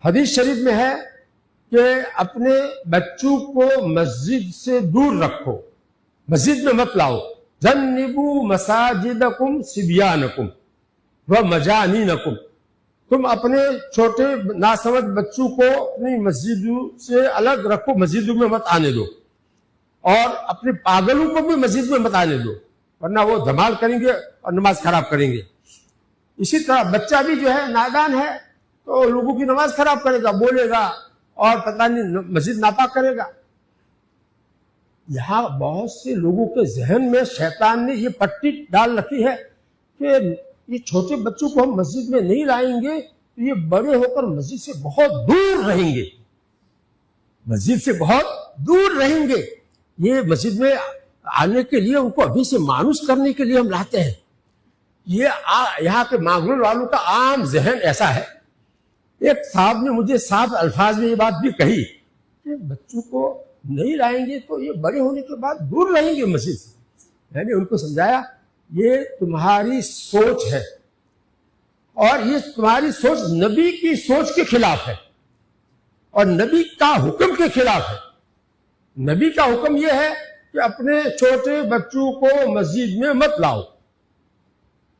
حدیث شریف میں ہے کہ اپنے بچوں کو مسجد سے دور رکھو، مسجد میں مت لاؤ. جنبوا مساجدکم صبیانکم ومجانینکم، تم اپنے چھوٹے ناسمجھ بچوں کو اپنی مسجدوں سے الگ رکھو، مسجدوں میں مت آنے دو، اور اپنے پاگلوں کو بھی مسجد میں مت آنے دو، ورنہ وہ دھمال کریں گے اور نماز خراب کریں گے. اسی طرح بچہ بھی جو ہے نادان ہے تو لوگوں کی نماز خراب کرے گا، بولے گا اور پتہ نہیں مسجد ناپاک کرے گا. یہاں بہت سے لوگوں کے ذہن میں شیطان نے یہ پٹی ڈال رکھی ہے کہ یہ چھوٹے بچوں کو ہم مسجد میں نہیں لائیں گے تو یہ بڑے ہو کر مسجد سے بہت دور رہیں گے، مسجد سے بہت دور رہیں گے. یہ مسجد میں آنے کے لیے ان کو ابھی سے مانوس کرنے کے لیے ہم لاتے ہیں. یہ یہاں کے مانگرول والوں کا عام ذہن ایسا ہے. ایک صاحب نے مجھے صاف الفاظ میں یہ بات بھی کہی کہ بچوں کو نہیں لائیں گے تو یہ بڑے ہونے کے بعد دور رہیں گے مسجد سے. میں نے ان کو سمجھایا یہ تمہاری سوچ ہے، اور یہ تمہاری سوچ نبی کی سوچ کے خلاف ہے اور نبی کا حکم کے خلاف ہے. نبی کا حکم یہ ہے کہ اپنے چھوٹے بچوں کو مسجد میں مت لاؤ.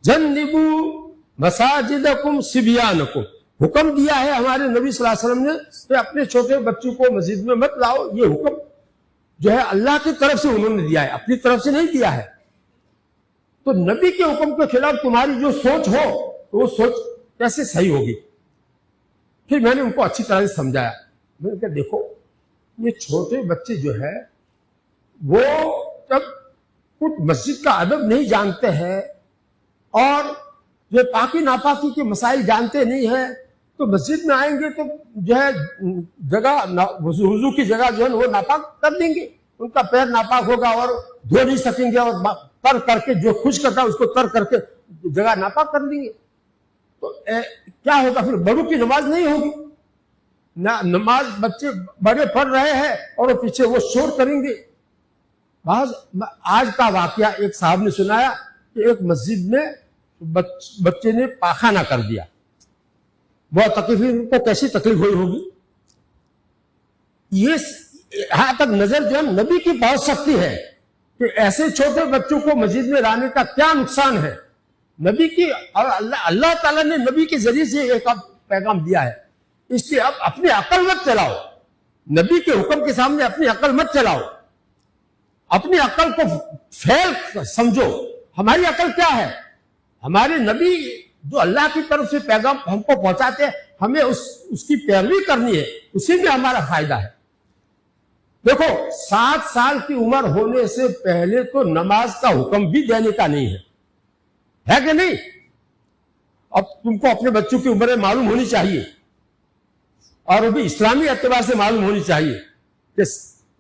جنبوا مساجدکم صبیانکم، حکم دیا ہے ہمارے نبی صلی اللہ علیہ وسلم نے کہ اپنے چھوٹے بچوں کو مسجد میں مت لاؤ. یہ حکم جو ہے اللہ کی طرف سے انہوں نے دیا ہے، اپنی طرف سے نہیں دیا ہے. تو نبی کے حکم کے خلاف تمہاری جو سوچ ہو تو وہ سوچ کیسے صحیح ہوگی؟ پھر میں نے ان کو اچھی طرح سے سمجھایا. میں نے کہا دیکھو یہ چھوٹے بچے جو ہے وہ جب کچھ مسجد کا ادب نہیں جانتے ہیں اور جو پاکی ناپاکی کے مسائل جانتے نہیں ہیں تو مسجد میں آئیں گے تو جو ہے جگہ وضو کی جگہ جو ہے وہ ناپاک کر دیں گے، ان کا پیر ناپاک ہوگا اور دھو نہیں سکیں گے، اور تر کر کے جو خشک تھا اس کو تر کر کے جگہ ناپاک کر دیں گے. تو کیا ہوگا پھر؟ بڑوں کی نماز نہیں ہوگی. نماز بچے بڑے پڑھ رہے ہیں اور وہ پیچھے وہ شور کریں گے. آج کا واقعہ ایک صاحب نے سنایا کہ ایک مسجد میں بچے نے پاخانہ کر دیا. وہ تکلیف کو کیسی تکلیف ہوئی ہوگی؟ یہ یہاں تک نظر جو ہے نبی کی پہنچ سکتی ہے کہ ایسے چھوٹے بچوں کو مسجد میں لانے کا کیا نقصان ہے. نبی کی اور اللہ تعالیٰ نے نبی کے ذریعے سے ایک پیغام دیا ہے. اس لیے اب اپنی عقل مت چلاؤ، نبی کے حکم کے سامنے اپنی عقل مت چلاؤ، اپنی عقل کو فیل سمجھو. ہماری عقل کیا ہے؟ ہمارے نبی جو اللہ کی طرف سے پیغام ہم کو پہنچاتے ہیں ہمیں اس کی پیروی کرنی ہے، اسی میں ہمارا فائدہ ہے. دیکھو 7 سال کی عمر ہونے سے پہلے تو نماز کا حکم بھی دینے کا نہیں ہے کہ نہیں؟ اب تم کو اپنے بچوں کی عمریں معلوم ہونی چاہیے اور وہ بھی اسلامی اعتبار سے معلوم ہونی چاہیے کہ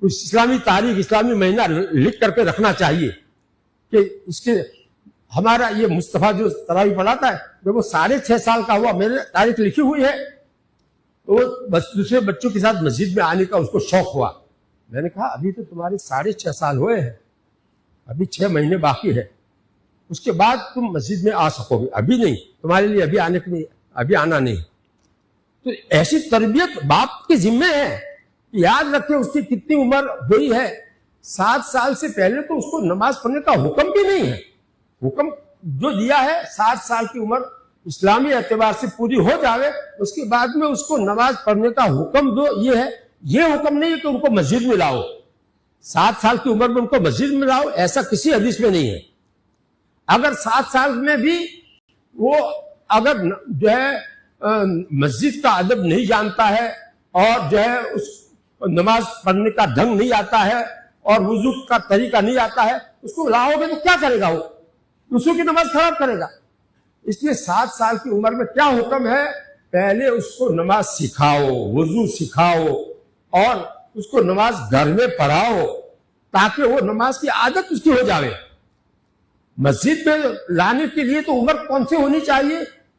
اسلامی تاریخ، اسلامی مہینہ لکھ کر کے رکھنا چاہیے کہ اس کے ہمارا یہ مصطفیٰ جو تراویح پڑھاتا ہے جب وہ 6.5 سال کا ہوا، میں نے تاریخ لکھی ہوئی ہے، تو وہ دوسرے بچوں کے ساتھ مسجد میں آنے کا اس کو شوق ہوا. میں نے کہا ابھی تو تمہارے 6.5 سال ہوئے ہیں، ابھی 6 مہینے باقی ہے، اس کے بعد تم مسجد میں آ سکو گے، ابھی نہیں، تمہارے لیے ابھی آنے کے نہیں، ابھی آنا نہیں. تو ایسی تربیت باپ کے ذمے ہے. یاد رکھیں اس کی کتنی عمر ہوئی ہے. 7 سال سے پہلے تو اس کو نماز پڑھنے کا حکم بھی نہیں ہے. حکم جو دیا ہے 7 سال کی عمر اسلامی اعتبار سے پوری ہو جاوے اس کے بعد میں اس کو نماز پڑھنے کا حکم دو. یہ ہے، یہ حکم نہیں ہے کہ ان کو مسجد میں لاؤ. 7 سال کی عمر میں ان کو مسجد میں لاؤ، ایسا کسی حدیث میں نہیں ہے. اگر 7 سال میں بھی وہ اگر جو ہے مسجد کا ادب نہیں جانتا ہے اور جو ہے اس نماز پڑھنے کا ڈھنگ نہیں آتا ہے اور وضو کا طریقہ نہیں آتا ہے، اس کو لاؤ گے تو کیا کرے گا؟ وہ دوسروں کی نماز خراب کرے گا. اس لیے 7 سال کی عمر میں کیا حکم ہے؟ پہلے اس کو نماز سکھاؤ، وضو سکھاؤ اور اس کو نماز گھر میں پڑھاؤ تاکہ وہ نماز کی عادت اس کی ہو جاوے. مسجد میں لانے کے لیے تو عمر کون سی ہونی چاہیے؟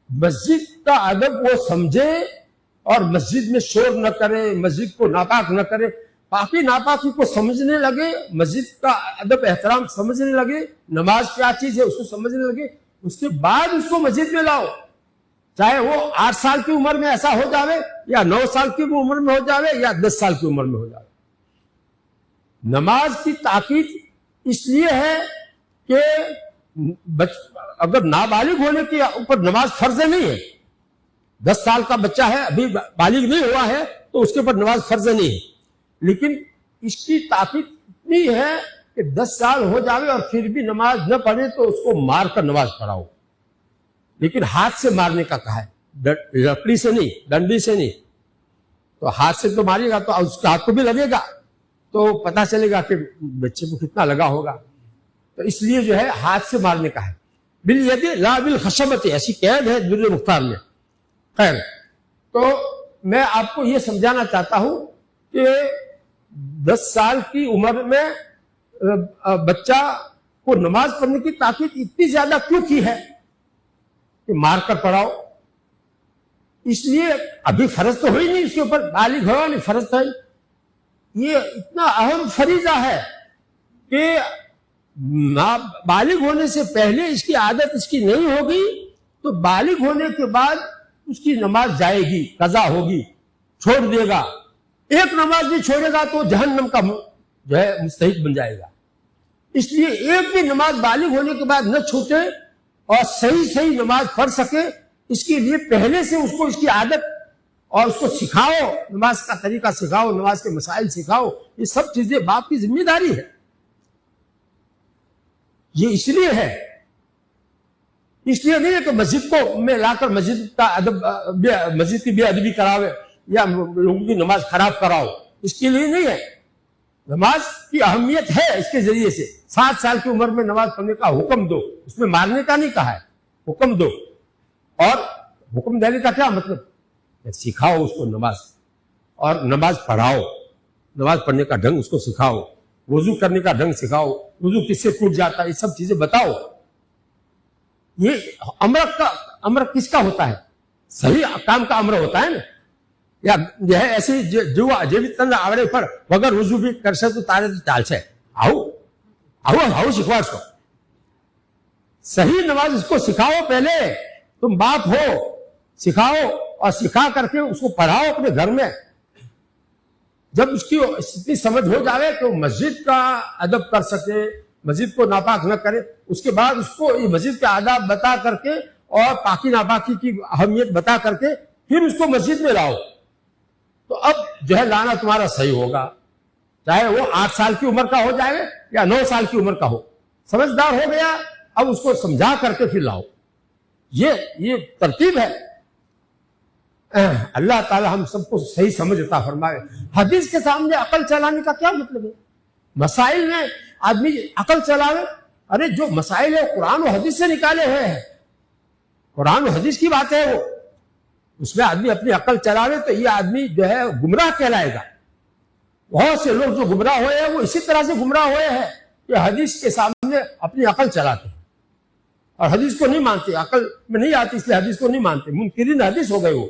مسجد کا ادب وہ سمجھے اور مسجد میں شور نہ کرے، مسجد کو ناپاک نہ کرے، پاکی ناپاکی کو سمجھنے لگے، مسجد کا ادب احترام سمجھنے لگے، نماز کیا چیز ہے اس کو سمجھنے لگے، اس کے بعد اس کو مسجد میں لاؤ. چاہے وہ 8 سال کی عمر میں ایسا ہو جاوے یا 9 سال کی عمر میں ہو جاوے یا 10 سال کی عمر میں ہو جاوے. نماز کی تاکید اس لیے ہے کہ اگر نابالغ ہونے کے اوپر نماز فرض نہیں ہے، 10 سال کا بچہ ہے ابھی بالغ نہیں ہوا ہے تو اس کے اوپر نماز فرض نہیں ہے، لیکن اس کی تاکید اتنی ہے کہ 10 سال ہو جاوے اور پھر بھی نماز نہ پڑھے تو اس کو مار کر نماز پڑھاؤ. لیکن ہاتھ سے مارنے کا کہا ہے، لکڑی سے نہیں، ڈنڈی سے نہیں. تو ہاتھ سے تو مارے گا تو اس کے ہاتھ کو بھی لگے گا تو پتا چلے گا کہ بچے کو کتنا لگا ہوگا. تو اس لیے جو ہے ہاتھ سے مارنے کا ہے. بالید لا بالخشبۃ ایسی قید ہے در مختار میں. خیر، تو میں آپ کو یہ سمجھانا چاہتا ہوں کہ 10 سال کی عمر میں بچہ کو نماز پڑھنے کی تاکید اتنی زیادہ کیوں کی ہے کہ مار کر پڑھاؤ؟ اس لیے ابھی فرض تو ہوئی نہیں اس کے اوپر، بالغ ہوا نہیں، فرض تھا. یہ اتنا اہم فریضہ ہے کہ بالغ ہونے سے پہلے اس کی عادت اس کی نہیں ہوگی تو بالغ ہونے کے بعد اس کی نماز جائے گی، قضا ہوگی، چھوڑ دے گا. ایک نماز بھی چھوڑے گا تو جہنم کا جو ہے مستحق بن جائے گا. اس لیے ایک بھی نماز بالغ ہونے کے بعد نہ چھوٹے اور صحیح نماز پڑھ سکے، اس کے لیے پہلے سے اس کو اس کی عادت اور اس کو سکھاؤ، نماز کا طریقہ سکھاؤ، نماز کے مسائل سکھاؤ. یہ سب چیزیں باپ کی ذمہ داری ہے. یہ اس لیے ہے، اس لیے نہیں ہے کہ مسجد کو میں لا کر مسجد کا ادب، مسجد کی بے ادبی کراوے یا لوگوں کی نماز خراب کراؤ. اس کے لیے نہیں ہے. نماز کی اہمیت ہے اس کے ذریعے سے. 7 سال کی عمر میں نماز پڑھنے کا حکم دو، اس میں مارنے کا نہیں کہا ہے، حکم دو. اور حکم دینے کا کیا مطلب؟ سکھاؤ اس کو نماز، اور نماز پڑھاؤ، نماز پڑھنے کا ڈھنگ اس کو سکھاؤ، وضو کرنے کا ڈھنگ سکھاؤ، وضو کس سے ٹوٹ جاتا ہے، یہ سب چیزیں بتاؤ. یہ امر کس کا ہوتا ہے؟ صحیح کام کا امر ہوتا ہے نا. یا جو ہے ایسے جو بھی تند آوڑے پر وگر وضو بھی کر سکتے تارے تو چال سے آؤ سکھوا اس کو. صحیح نماز اس کو سکھاؤ. پہلے تم باپ ہو، سکھاؤ اور سکھا کر کے اس کو پڑھاؤ اپنے گھر میں. جب اس کی اتنی سمجھ ہو جائے کہ وہ مسجد کا ادب کر سکے، مسجد کو ناپاک نہ کرے، اس کے بعد اس کو یہ مسجد کے آداب بتا کر کے اور پاکی ناپاکی کی اہمیت بتا کر کے پھر اس کو مسجد میں لاؤ، تو اب جو ہے لانا تمہارا صحیح ہوگا. چاہے وہ 8 سال کی عمر کا ہو جائے یا 9 سال کی عمر کا ہو، سمجھدار ہو گیا، اب اس کو سمجھا کر کے پھر لاؤ. یہ ترتیب ہے. اللہ تعالی ہم سب کو صحیح سمجھ عطا فرمائے. حدیث کے سامنے عقل چلانے کا کیا مطلب ہے؟ مسائل میں آدمی عقل چلاوے. ارے جو مسائل ہے قرآن و حدیث سے نکالے ہوئے ہیں، قرآن و حدیث کی بات ہے، وہ اس میں آدمی اپنی عقل چلاوے تو یہ آدمی جو ہے گمراہ کہلائے گا. بہت سے لوگ جو گمراہ ہوئے ہیں وہ اسی طرح سے گمراہ ہوئے ہیں کہ حدیث کے سامنے اپنی عقل چلاتے ہیں اور حدیث کو نہیں مانتے، عقل میں نہیں آتی اس لیے حدیث کو نہیں مانتے، منکرین حدیث ہو گئے وہ.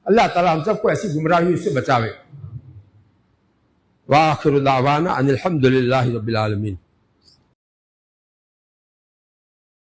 اللہ تعالی ہم سب کو ایسی گمراہی سے بچاوے. وآخر دعوانا ان الحمد للہ رب العالمین.